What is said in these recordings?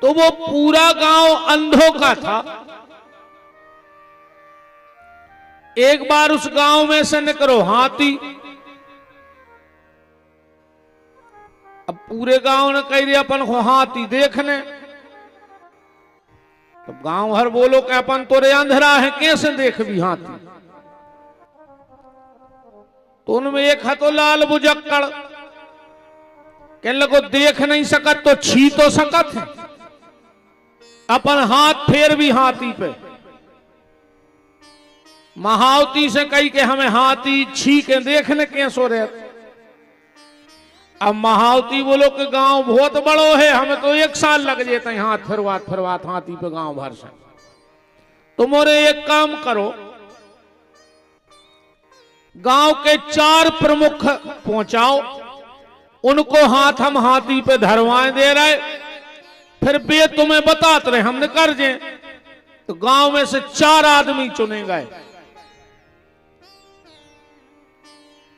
तो वो पूरा गांव अंधों का था। एक बार उस गांव में से निकलो हाथी। अब पूरे गांव ने कह दिया अपन को हाथी देखने। तो गांव भर बोलो कि अपन तो रे अंधेरा है, कैसे देख भी हाथी। तो उनमें एक है तो लाल बुजक्कड़, कहने लगो देख नहीं सकत तो छी तो सकत है, अपन हाथ फेर भी हाथी पे। महावती से कही के हमें हाथी छी के देखने कैसो रहे। अब महावती बोलो कि गांव बहुत बड़ो है, हमें तो 1 साल लग जाता है हाथ फिरवात हाथी पे गांव भर से। तुम और एक काम करो, गांव के 4 प्रमुख पहुंचाओ, उनको हाथ हम हाथी पे धरवाएं दे रहे, फिर वे तुम्हें बताते रहे हमने कर जे। तो गांव में से 4 आदमी चुने गए।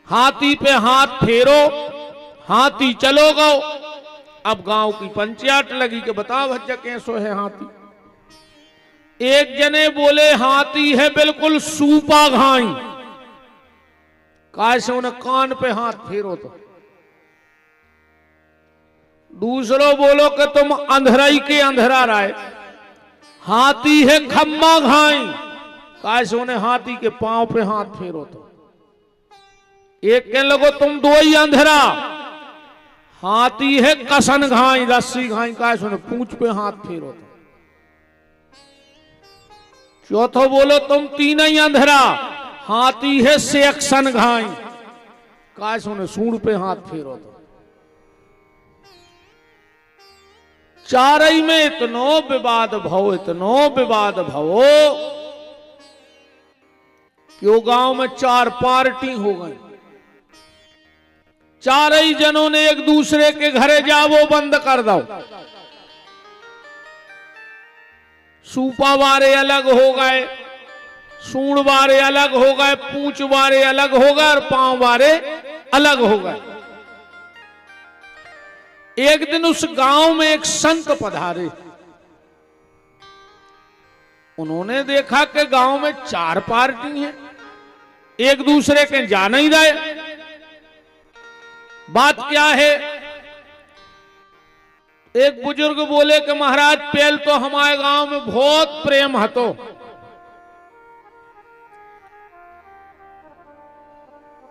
हाथी पे हाथ फेरो, हाथी चलो गो। अब गांव की पंचायत लगी कि बताओ भज्जा कैसो है हाथी। एक जने बोले हाथी है बिल्कुल सूपा घाई, कैसे उन्हें कान पे हाथ फेरो। तो दूसरो बोलो कि तुम अंधराई के अंधेरा राय, हाथी है खम्मा घाई, कैसे उन्हें हाथी के पांव पे हाथ फेरो। तो एक कहने लगो तुम 2 ही अंधेरा, हाथी है कसन घाई रस्सी घाई, कैसे उन्हें पूंछ पे हाथ फेरो। तो चौथो बोलो तुम 3 ही अंधेरा, हाथी है सेक्शन घाई, कैसे उन्हें सूंड पे हाथ फेरो। तो 4 में इतनो विवाद भवो कि वो गांव में 4 पार्टी हो गई। 4 जनों ने एक दूसरे के घरे जावो बंद कर दो। सूपा वारे अलग हो गए, सूंड वारे अलग हो गए, पूंछ वारे अलग हो गए और पांव वारे अलग हो गए। एक दिन उस गांव में एक संत पधारे। उन्होंने देखा कि गांव में 4 पार्टी हैं, एक दूसरे के जा नहीं रहे। बात क्या है? एक बुजुर्ग बोले कि महाराज पहल तो हमारे गांव में बहुत प्रेम है, तो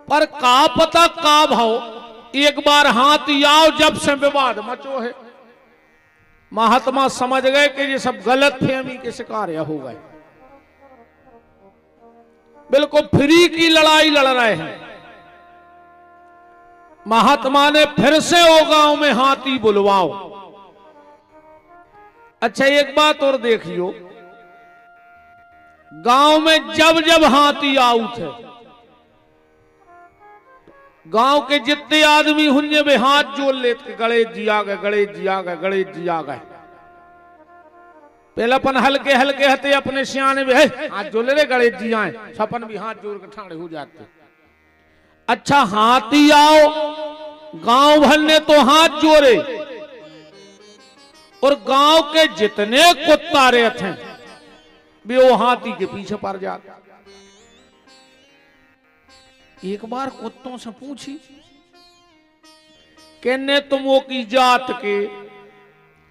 पर का पता का भाव एक बार हाथी आओ जब से विवाद मचो है। महात्मा समझ गए कि ये सब गलत फहमी के शिकार हो गए, बिल्कुल फ्री की लड़ाई लड़ रहे हैं। महात्मा ने फिर से वो गांव में हाथी बुलवाओ। अच्छा एक बात और देखियो, गांव में जब जब हाथी आऊ थे, गांव के जितने आदमी हुन्ने में हाथ जोड़ लेते, गणेश जी आ गए, गणेश जी आ गए, गणेश जी आ गए। पहले अपन हल्के हल्के हते अपने सियाने में हाथ जोड़ ले, गणेश जी आए, सपन भी हाथ जोड़ के ठाड़े हो जाते। अच्छा हाथी आओ, गांव भर ने तो हाथ जोड़े और गांव के जितने कुत्ता रहते हैं वे वो हाथी के पीछे पड़ जाते। एक बार कुत्तों से पूछी कि ने तुम वो की जात के,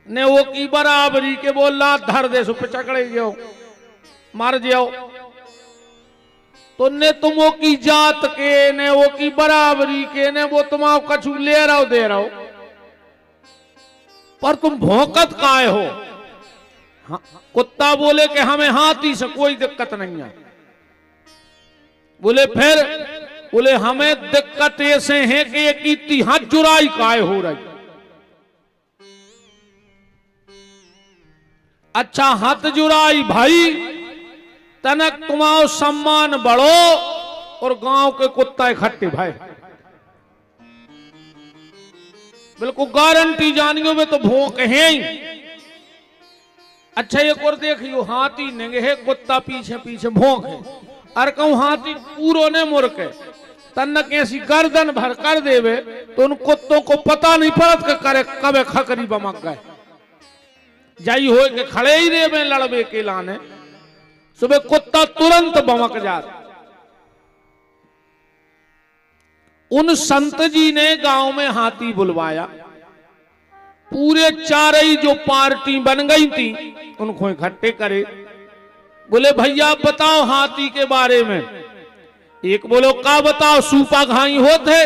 ने वो की बराबरी के, बोला धर दे सो पे चकड़े जाओ मार जाओ। तो ने तुम वो की जात के, ने वो की बराबरी के, ने वो तुम कछु ले रहो दे रहो, पर तुम भौंकत काहे हो? हाँ, कुत्ता बोले कि हमें हाथी से कोई दिक्कत नहीं है। बोले फिर? बोले हमें दिक्कत ऐसे है कि एक इतनी हाथ जुराई काहे हो रही। अच्छा हाथ जुराई भाई, तनक तुम्हारो सम्मान बढ़ो और गांव के कुत्ता इकट्ठे भाई, बिल्कुल गारंटी जानियो में तो भौंक है ही। अच्छा एक और देखियो, हाथी नंगे है, कुत्ता पीछे पीछे भौंक है। और कहूं हाथी पूरो ने मुड़के तन कैसी गर्दन भर कर देवे तो उन कुत्तों को पता नहीं पड़त के करे कबे खकरी बमक गए। जाई हो के खड़े ही रे में लड़बे के लाने सुबह कुत्ता तुरंत बमक जाता। उन संत जी ने गांव में हाथी बुलवाया, पूरे चारई जो पार्टी बन गई थी उनको इकट्ठे करे। बोले भैया बताओ हाथी के बारे में। एक बोलो का बताओ, सूपा घाई होते।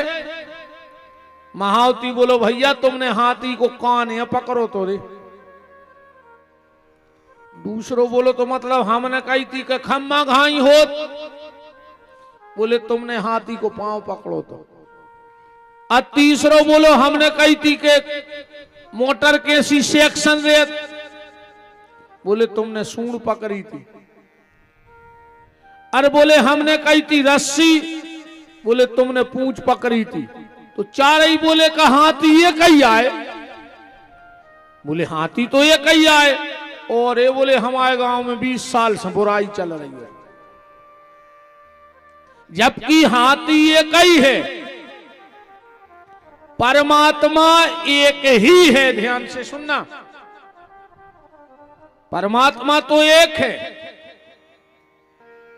महावती बोलो भैया तुमने हाथी को कान या पकड़ो तो रे। दूसरो बोलो तो मतलब हमने कही थी कि खम्मा घाई होत। बोले तुमने हाथी को पांव पकड़ो तो। और तीसरो बोलो हमने कही थी कि मोटर के सी सेक्शन रेत। बोले तुमने सूंड पकड़ी थी। अरे बोले हमने कही थी रस्सी। बोले तुमने पूंछ पकड़ी थी। तो चार ही बोले का हाथी ये कही आए। बोले हाथी तो ये कही आए। और ये बोले हमारे गांव में 20 साल से बुराई चल रही है, जबकि हाथी ये कही है। परमात्मा एक ही है, ध्यान से सुनना। परमात्मा तो एक है,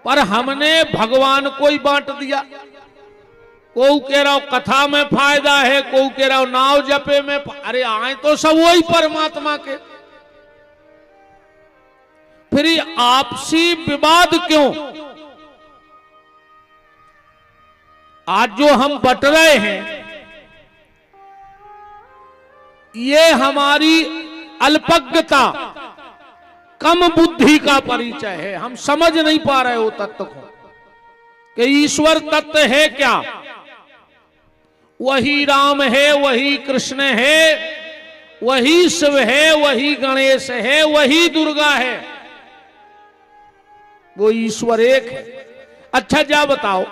पर हमने भगवान को ही बांट दिया। कोई कह रहा हो कथा में फायदा है, कोई कह रहा हो नाव जपे में। अरे आए तो सब वही परमात्मा के, फिर आपसी विवाद क्यों? आज जो हम बट रहे हैं ये हमारी अल्पज्ञता, कम बुद्धि का परिचय है। हम समझ नहीं पा रहे हो तत्व को कि ईश्वर तत्व है क्या। वही राम है, वही कृष्ण है, वही शिव है, वही गणेश है, वही दुर्गा है, वो ईश्वर एक है। अच्छा जा बताओ,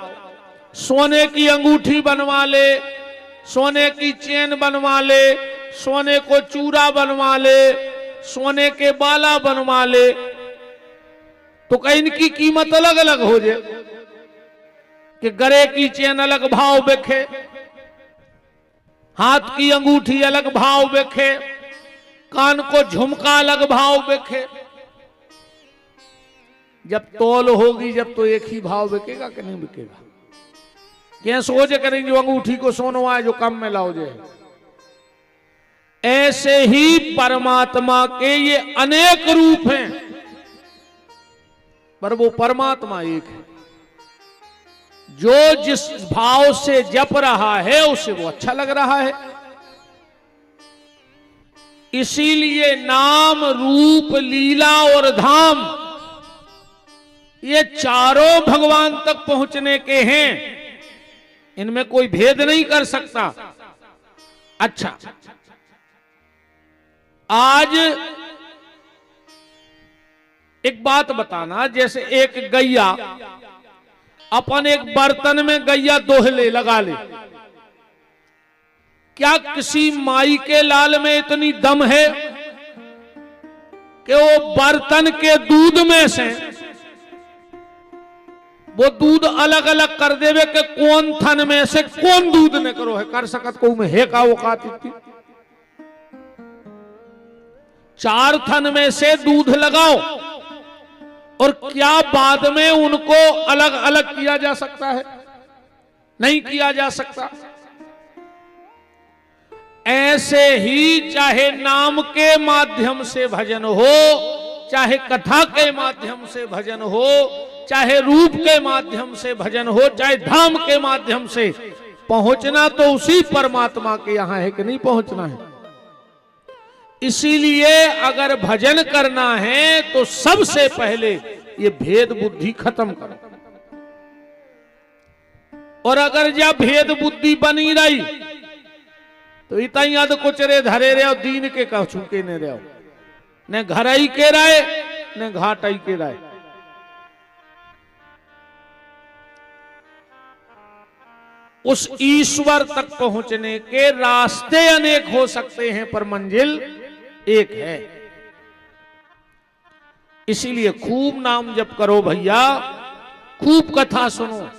सोने की अंगूठी बनवा ले, सोने की चेन बनवा ले, सोने को चूड़ा बनवा ले, सोने के बाला बनवा ले, तो कहीं इनकी कीमत अलग अलग हो जाए कि गले की चेन अलग भाव बेखे, हाथ की अंगूठी अलग भाव बेखे, कान को झुमका अलग भाव बेखे। जब तौल होगी जब तो एक ही भाव बिकेगा कि नहीं बिकेगा? क्या सोच करेंगे जो अंगूठी को सोनो आए जो कम में लाओ जाए। ऐसे ही परमात्मा के ये अनेक रूप हैं, पर वो परमात्मा एक है। जो जिस भाव से जप रहा है उसे वो अच्छा लग रहा है। इसीलिए नाम रूप लीला और धाम ये चारों भगवान तक पहुंचने के हैं, इनमें कोई भेद नहीं कर सकता। अच्छा, आज एक बात बताना, जैसे एक गैया अपन एक बर्तन में गैया दोहले लगा ले, क्या किसी माई के लाल में इतनी दम है कि वो बर्तन के दूध में से वो दूध अलग अलग कर देवे कि कौन थन में से कौन दूध ने करो है? कर सकत को में है का औकात इतनी? 4 थन में से दूध लगाओ और क्या बाद में उनको अलग अलग किया जा सकता है? नहीं किया जा सकता। ऐसे ही चाहे नाम के माध्यम से भजन हो, चाहे कथा के माध्यम से भजन हो, चाहे रूप के माध्यम से भजन हो, चाहे धाम के माध्यम से, पहुंचना तो उसी परमात्मा के यहां है कि नहीं पहुंचना है। इसीलिए अगर भजन करना है तो सबसे पहले ये भेद बुद्धि खत्म करो। और अगर जब भेद बुद्धि बनी रही तो इतना याद कुचरे धरे रहे दीन के कछु के ने रहो, न घर ही के राय न घाट ही के राय। उस ईश्वर तक पहुंचने के रास्ते अनेक हो सकते हैं पर मंजिल एक है। इसीलिए खूब नाम जप करो भैया, खूब कथा सुनो।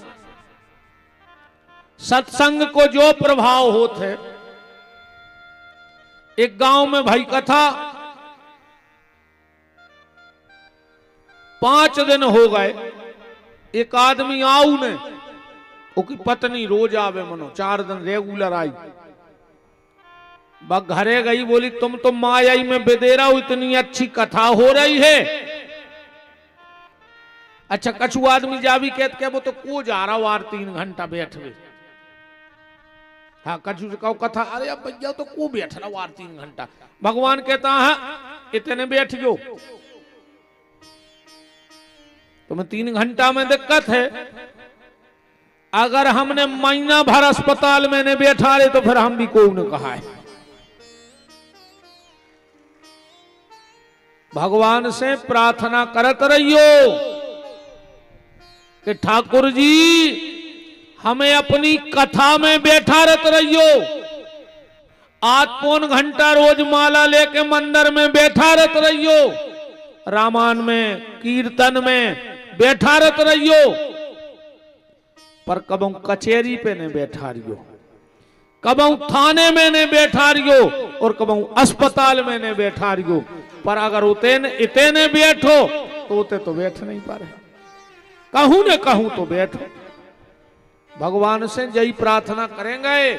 सत्संग को जो प्रभाव होते है, एक गांव में भाई कथा 5 दिन हो गए, एक आदमी आऊ ने, उसकी पत्नी रोज आवे मनो, 4 दिन रेगुलर आई। बग घरे गई, बोली तुम तो मायाई में बेदेरा हो, इतनी अच्छी कथा हो रही है। अच्छा कछु आदमी जावी कहते के वो तो को जा रहा वार 3 घंटा बैठवे। हाँ कछु से कहो कथा, अरे अब भैया तो को बैठ रहा वार 3 घंटा। भगवान कहता है इतने बैठ गयो, तुम्हें 3 घंटा में दिक्कत है। अगर हमने महीना भर अस्पताल में ने बैठा रहे तो फिर हम भी को ने कहा है। भगवान से प्रार्थना करत रहियो कि ठाकुर जी हमें अपनी कथा में बैठा रत रहियो। 8 घंटा रोज माला लेके मंदिर में बैठा रत रहियो, रामायण में कीर्तन में बैठा रत रहियो, पर कबों कचेरी पे ने बैठा रियो, कबों थाने में ने बैठा रियो और कबों अस्पताल में ने बैठा रियो। पर अगर इतने बैठो तो उते तो बैठ नहीं पा रहे, कहूं न कहूं तो बैठो। भगवान से यही प्रार्थना करेंगे।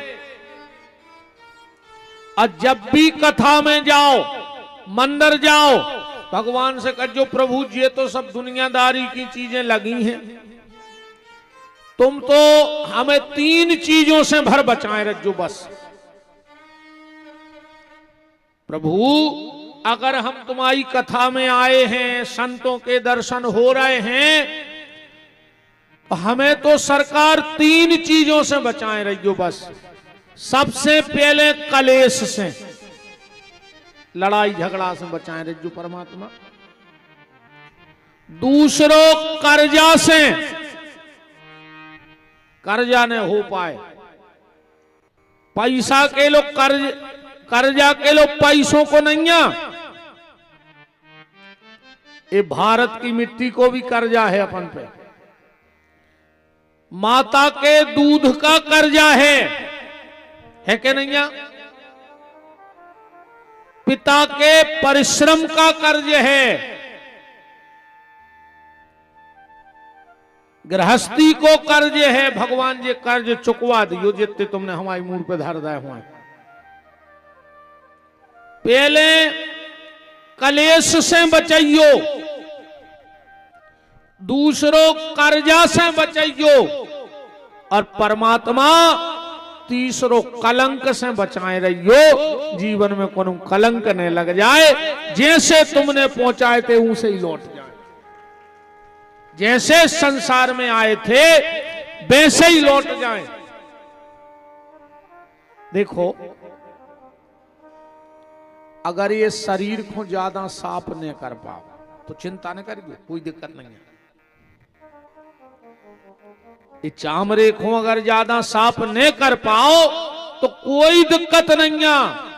और जब भी कथा में जाओ, मंदिर जाओ, भगवान से कहो प्रभु जी तो सब दुनियादारी की चीजें लगी हैं, तुम तो हमें 3 चीजों से भर बचाए रखो बस। प्रभु अगर हम तुम्हारी कथा में आए हैं, संतों के दर्शन हो रहे हैं, तो हमें तो सरकार 3 चीजों से बचाए रहियो बस। सबसे पहले कलेश से, लड़ाई झगड़ा से बचाए रहियो परमात्मा। दूसरों कर्जा से, कर्जा न हो पाए, पैसा के लोग कर्जा के लोग पैसों को नहीं, ये भारत की मिट्टी को भी कर्जा है अपन पे। माता के दूध का कर्जा है कि नहीं? पिता के परिश्रम का कर्ज है, गृहस्थी को कर्ज है। भगवान जी कर्ज चुकवा दियो जितने तुमने हमारी मूड पे धर दिए हुए। पहले कलेश से बचाइयो, दूसरों कर्जा से बचाइयो, और परमात्मा तीसरो कलंक से बचाए रहियो। जीवन में कोनो कलंक न लग जाए, जैसे तुमने पहुंचाए थे उसे ही लौट जाए। जैसे संसार में आए थे वैसे ही लौट जाए। देखो अगर ये शरीर को ज्यादा साफ नहीं कर पाओ तो चिंता नहीं करिए, कोई दिक्कत नहीं है। ये चामड़े को अगर ज्यादा साफ नहीं कर पाओ तो कोई दिक्कत नहीं है।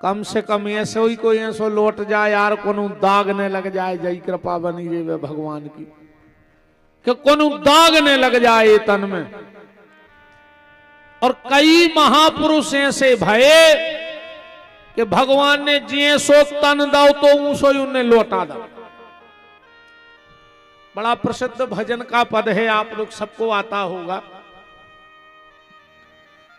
कम से कम ऐसे ही कोई ऐसो लौट जाए यार, कोनो दाग ने लग जाए, जय कृपा बनी रे भगवान की, कि कोनो दाग ने लग जाए तन में। और कई महापुरुष ऐसे भये कि भगवान ने जिये सो तन दो तो ऊसो ही उन्हें लौटा दो। बड़ा प्रसिद्ध भजन का पद है, आप लोग सबको आता होगा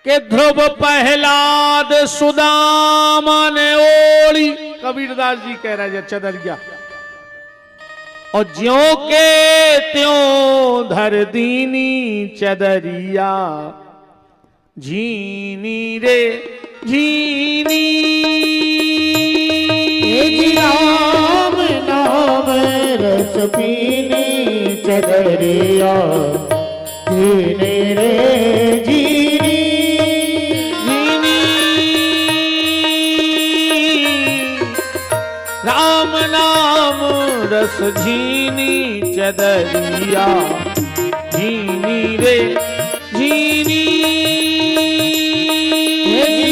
कि ध्रुव प्रहलाद सुदामा ने ओढ़ी, कबीरदास जी कह रहे हैं चदरिया, और ज्यों के त्यों धर दीनी चदरिया, झीनी रे झीनी। राम नाम रस पीनी चदरिया, झीनी रे झीनी। राम नाम रस झीनी चदरिया, झीनी रे झीनी।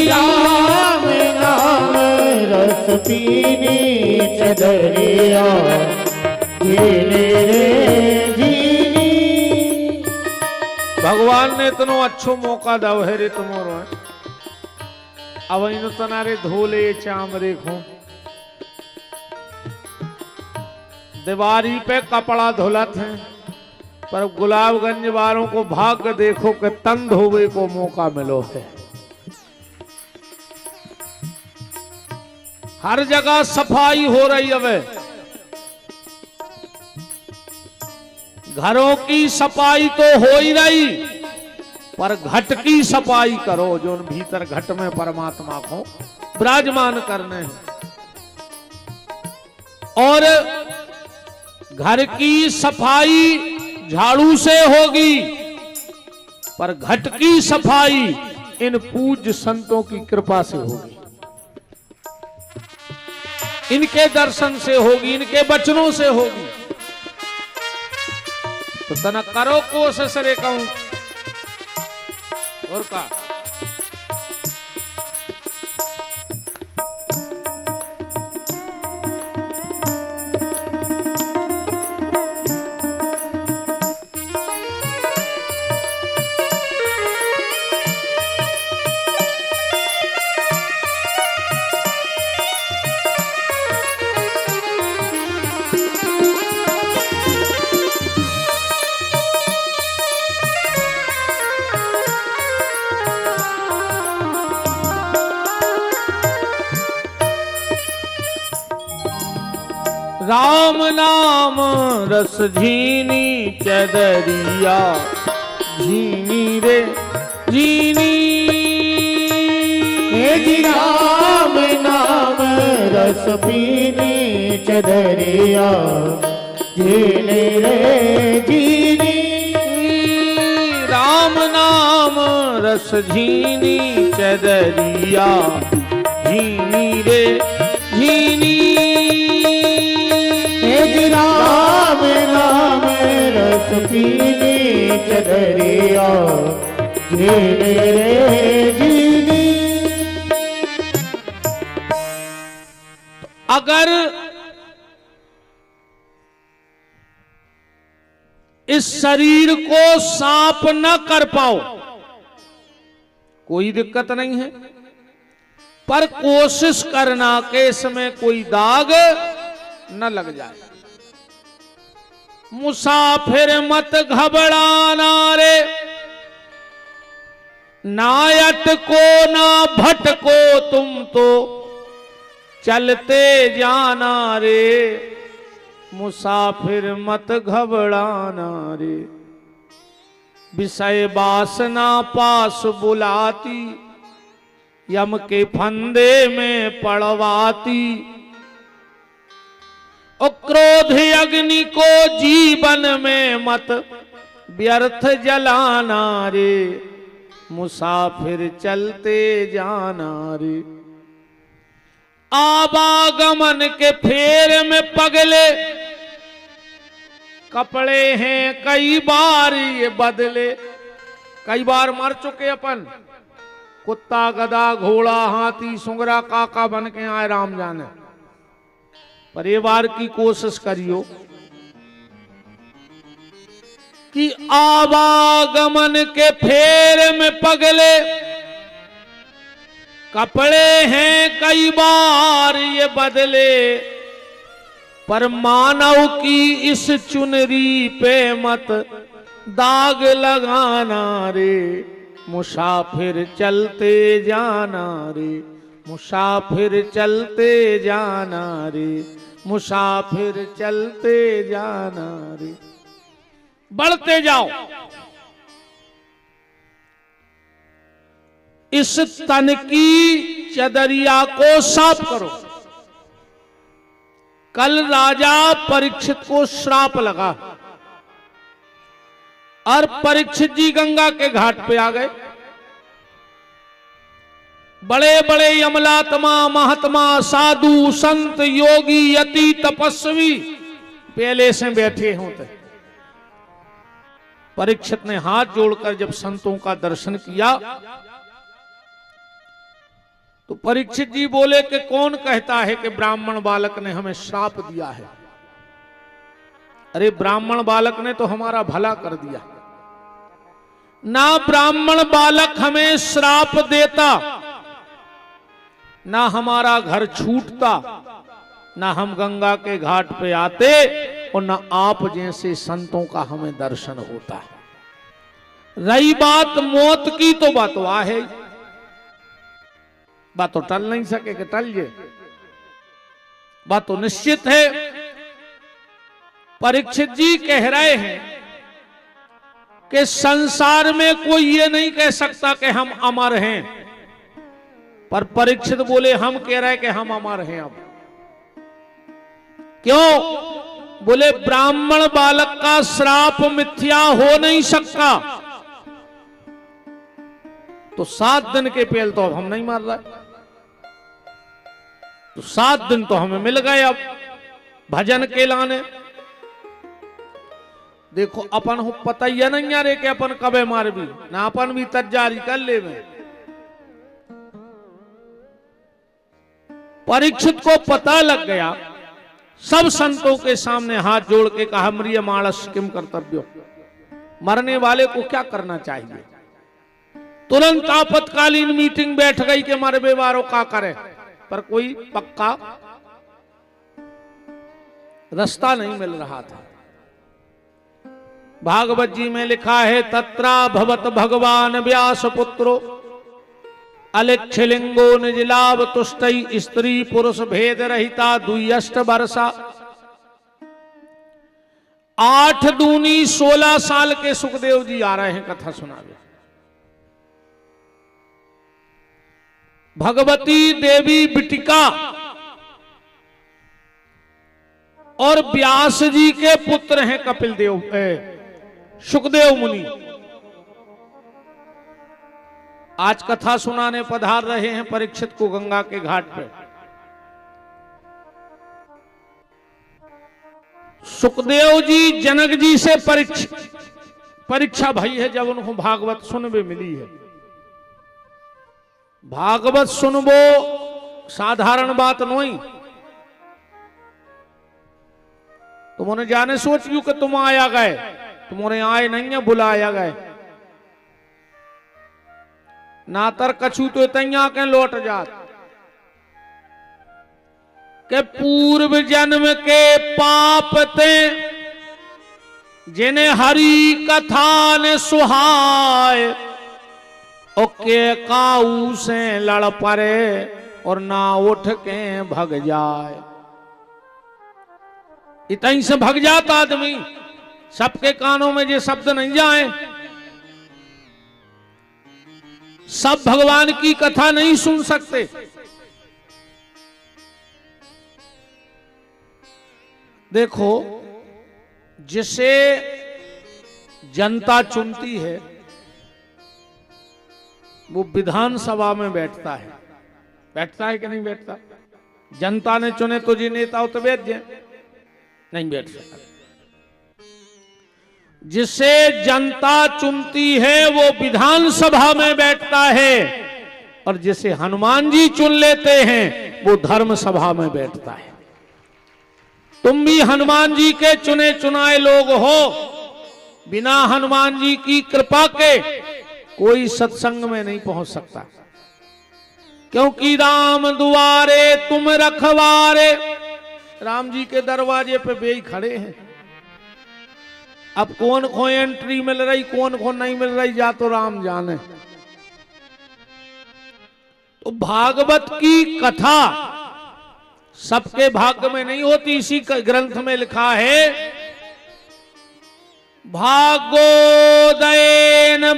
राम नाम रस पीनी चदरिया, झीनी रे झीनी। भगवान ने इतनो अच्छो मौका दो है रे तुम्हारो, अब इन तनारे धोले चामरे खो दीवारी पे कपड़ा धुलत है, पर गुलाबगंज वालों को भाग्य देखो कि तन धोवे को मौका मिलो है। हर जगह सफाई हो रही है। घरों की सफाई तो हो ही रही, पर घट की सफाई करो, जो भीतर घट में परमात्मा को विराजमान करने हैं। और घर की सफाई झाड़ू से होगी, पर घट की सफाई इन पूज्य संतों की कृपा से होगी, इनके दर्शन से होगी, इनके वचनों से होगी। तो तना करो कोशिश रे कहूं और का। राम नाम रस झीनी चदरिया, झीनी रे झीनी। जी राम नाम रस पीनी चदरिया, झीनी रे झीनी। राम नाम रस झीनी चदरिया, झीनी रे झीनी। राम नाम रस पीनी चदरिया, झीनी रे झीनी। अगर इस शरीर को साफ न कर पाओ कोई दिक्कत नहीं है, पर कोशिश करना कि इसमें कोई दाग न लग जाए। मुसाफिर मत घबराना रे, ना अटको ना भटको, तुम तो चलते जाना रे। मुसाफिर मत घबराना रे, विषय वासना पास बुलाती, यम के फंदे में पड़वाती। और क्रोध अग्नि को जीवन में मत व्यर्थ जलाना रे। मुसाफिर चलते जाना रे। आवागमन के फेर में पगले, कपड़े हैं कई बार ये बदले। कई बार मर चुके अपन, कुत्ता गधा घोड़ा हाथी सुंगरा काका बन के आए राम जाने। पर ये बार की कोशिश करियो कि आवागमन के फेर में पगले, कपड़े हैं कई बार ये बदले। पर मानव की इस चुनरी पे मत दाग लगाना रे। मुसाफिर चलते जाना रे, मुसाफिर चलते जाना रे, मुसाफिर चलते जाना रे। बढ़ते जाओ। इस तन की चदरिया को साफ करो। कल राजा परीक्षित को श्राप लगा और परीक्षित जी गंगा के घाट पे आ गए। बड़े बड़े यमलात्मा महात्मा साधु संत योगी यति तपस्वी पहले से बैठे होते। परीक्षित ने हाथ जोड़कर जब संतों का दर्शन किया तो परीक्षित जी बोले कि कौन कहता है कि ब्राह्मण बालक ने हमें श्राप दिया है। अरे ब्राह्मण बालक ने तो हमारा भला कर दिया ना। ब्राह्मण बालक हमें श्राप देता, ना हमारा घर छूटता, ना हम गंगा के घाट पे आते और न आप जैसे संतों का हमें दर्शन होता है। रही बात मौत की, तो बात वह है, बात तो टल नहीं सके कि टल जे, बात तो निश्चित है। परीक्षित जी कह रहे हैं कि संसार में कोई ये नहीं कह सकता कि हम अमर हैं, पर परीक्षित बोले हम कह रहे हैं कि हम अमर हैं। अब क्यों? बोले ब्राह्मण बालक का श्राप मिथ्या हो नहीं सकता, तो 7 दिन के पेल तो अब हम नहीं मार रहे, तो 7 दिन तो हमें मिल गए अब भजन के लाने। देखो अपन हो पता ही नहीं यार कि अपन कबे मार भी ना, अपन भी तैयारी कर ले में। परीक्षित को पता लग गया, सब संतों के सामने हाथ जोड़ के कहा म्रिय मानस किम कर्तव्यो, मरने वाले को क्या करना चाहिए। तुरंत आपातकालीन मीटिंग बैठ गई कि मरबे वालों का करे, पर कोई पक्का रास्ता नहीं मिल रहा था। भागवत जी में लिखा है तत्रा भवत भगवान व्यास पुत्रो अलिक्षलिंगो निजलाभ तुष्टि स्त्री पुरुष भेद रहिता दुयष्ट वर्षा। 8 दूनी 16 साल के सुखदेव जी आ रहे हैं कथा सुनावे। भगवती देवी बिटिका और व्यास जी के पुत्र हैं कपिल देव, सुखदेव मुनि। आज कथा सुनाने पधार रहे हैं परीक्षित को गंगा के घाट पे। सुखदेव जी जनक जी से परीक्षा भई है जब उनको भागवत सुनबे मिली है। भागवत सुनबो साधारण बात नहीं, तुमने जाने सोच क्यों कि तुम आया गए, तुम्हारे आए नहीं है बुलाया गए। नातर कछु तो तैया के लौट जात के पूर्व जन्म के पाप ते जिन्हें हरि कथा ने सुहाय और के काऊ से लड़ पड़े और ना उठ के भग जाए। इतनी से भग जाता आदमी, सबके कानों में ये शब्द नहीं जाए, सब भगवान की कथा नहीं सुन सकते। देखो जिसे जनता चुनती है वो विधानसभा में बैठता है, बैठता है कि नहीं बैठता? जनता ने चुने तो जी नेता तो बैठ जाए, नहीं बैठ सकता। जिसे जनता चुनती है वो विधानसभा में बैठता है, और जिसे हनुमान जी चुन लेते हैं वो धर्म सभा में बैठता है। तुम भी हनुमान जी के चुने चुनाए लोग हो, बिना हनुमान जी की कृपा के कोई सत्संग में नहीं पहुंच सकता, क्योंकि राम दुआरे तुम रखवारे। राम जी के दरवाजे पे बेई खड़े हैं। अब कौन को एंट्री मिल रही कौन को नहीं मिल रही जा तो राम जाने। तो भागवत की कथा सबके भाग्य में नहीं होती। इसी ग्रंथ में लिखा है भागोदयेन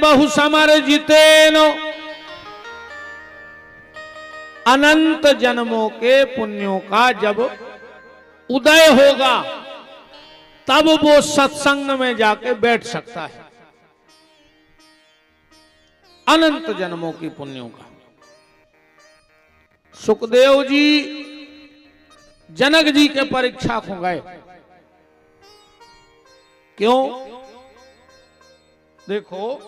बहु समर्जितेन अनंत जन्मों के पुण्यों का जब उदय होगा तब वो सत्संग में जाके बैठ सकता है। अनंत जन्मों की पुण्यों का। सुखदेव जी जनक जी के परीक्षा को गए। क्यों? देखो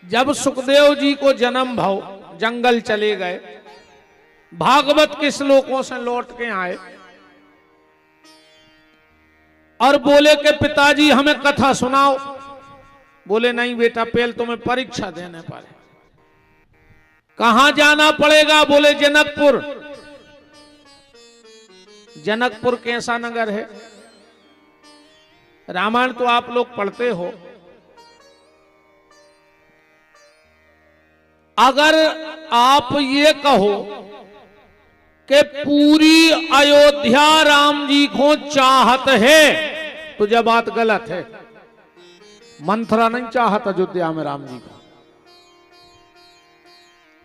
जब सुखदेव जी को जन्म भाव जंगल चले गए, भागवत के श्लोकों से लौट के आए और बोले कि पिताजी हमें कथा सुनाओ। बोले नहीं बेटा, पहले तुम्हें परीक्षा देने पड़े। कहां जाना पड़ेगा? बोले जनकपुर। जनकपुर कैसा नगर है? रामायण तो आप लोग पढ़ते हो। अगर आप ये कहो कि पूरी अयोध्या राम जी को चाहत है तो यह बात गलत है। मंथरा नहीं चाहत अयोध्या में राम जी को।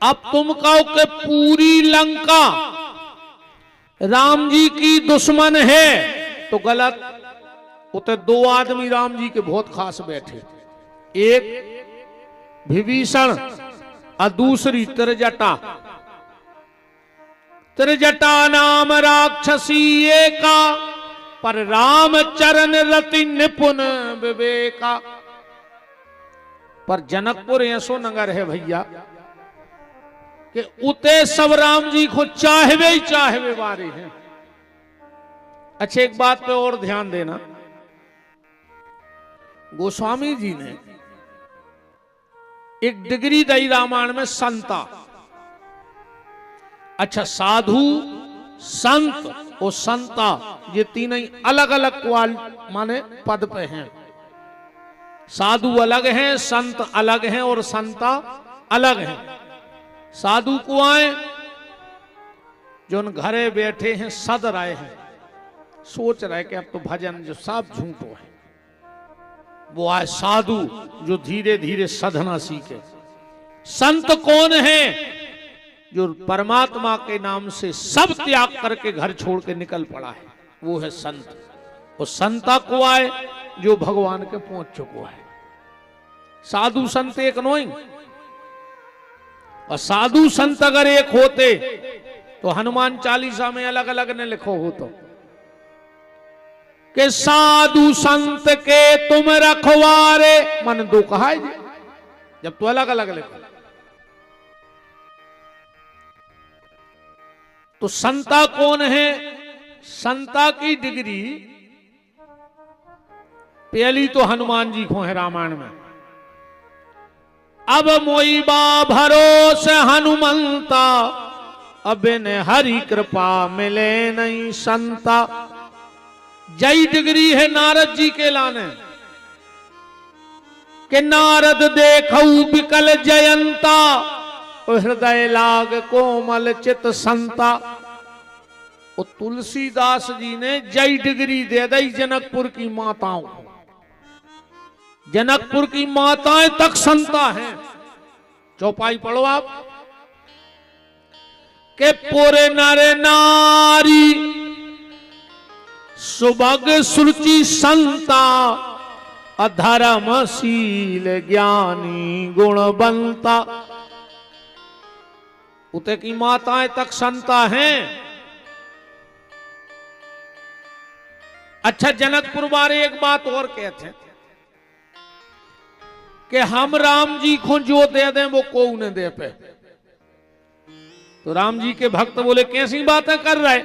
अब तुम कहो कि पूरी लंका राम जी की दुश्मन है तो गलत। उते दो आदमी राम जी के बहुत खास बैठे, एक विभीषण और दूसरी त्रिजटा। त्रिजटा नाम राक्षसी एका, पर राम चरण रति निपुण विवेका। पर जनकपुर ऐसो नगर है भैया कि उते सब राम जी को चाहवे ही चाहवे वारे हैं। अच्छा, एक बात पे और ध्यान देना, गोस्वामी जी ने एक डिग्री दी रामायण में संता। अच्छा, साधु, संत और संता ये तीनों ही अलग अलग क्वाल माने पद पे हैं। साधु अलग हैं, संत अलग हैं और संता अलग हैं। साधु को आए जो उन घरे बैठे हैं, सद रहे हैं, सोच रहे कि अब तो भजन जो सब झूठो है। वो आए साधु जो धीरे धीरे साधना सीखे। संत कौन है? जो परमात्मा के नाम से सब त्याग करके घर छोड़ के निकल पड़ा है, वो है संत। और संता को आए जो भगवान के पहुंच चुको है। साधु संत एक नहीं, और साधु संत अगर एक होते तो हनुमान चालीसा में अलग अलग ने लिखो हो तो कि साधु संत के तुम रखवारे, मन दो कहा है जी, जब तो अलग अलग लिखो। तो संता कौन है? संता की डिग्री पहली तो हनुमान जी को है रामायण में। अब मोईबा भरोसे हनुमंता, अब ने हरि कृपा मिले नहीं संता। जय डिग्री है नारद जी के लाने कि नारद देखऊ बिकल जयंता, हृदय लाग कोमल चित संता। और तुलसीदास जी ने जय डिग्री दे दी जनकपुर की माताओं को। जनकपुर की माताएं तक संता हैं। चौपाई पढ़ो आप के पूरे नर नारी सुभग सुरुचि संता, अधर्मशील ज्ञानी गुणवंता। उते की माताएं तक संता हैं। अच्छा, जनकपुर वाले एक बात और कहते हैं कि हम राम जी को जो दे दें वो को न दे पे। तो राम जी के भक्त बोले कैसी बातें कर रहे,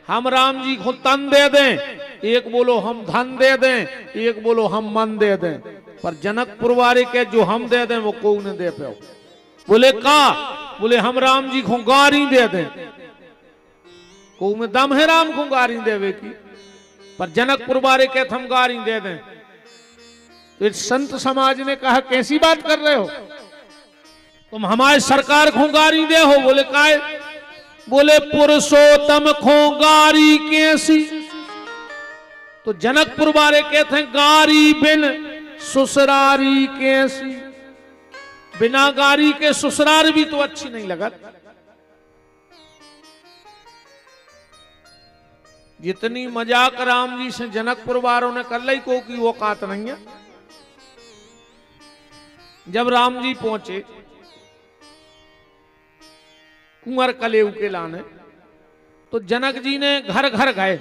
हम राम जी को तन दे दें, एक बोलो हम धन दे दें, एक बोलो हम मन दे दें, पर जनकपुर वाले के जो हम दे दें वो को न दे पे। बोले का? बोले हम राम जी को गारी दे दें, को में दम है राम को गारी देवे की, पर जनकपुर वाले के हम गारी दे दें। तो इस संत समाज ने कहा कैसी बात कर रहे हो, तुम हमारे सरकार को गारी दे हो। बोले काय? बोले पुरुषोत्तम को गारी कैसी। तो जनकपुर वाले कहते हैं गारी बिन ससुरारी कैसी। बिना गारी के ससुरार भी तो अच्छी नहीं लगा। जितनी मजाक राम जी से जनकपुर वालों ने कर ली, को की औकात नहीं है। जब राम जी पहुंचे कुंवर कलेऊ के लाने, तो जनक जी ने घर घर गए।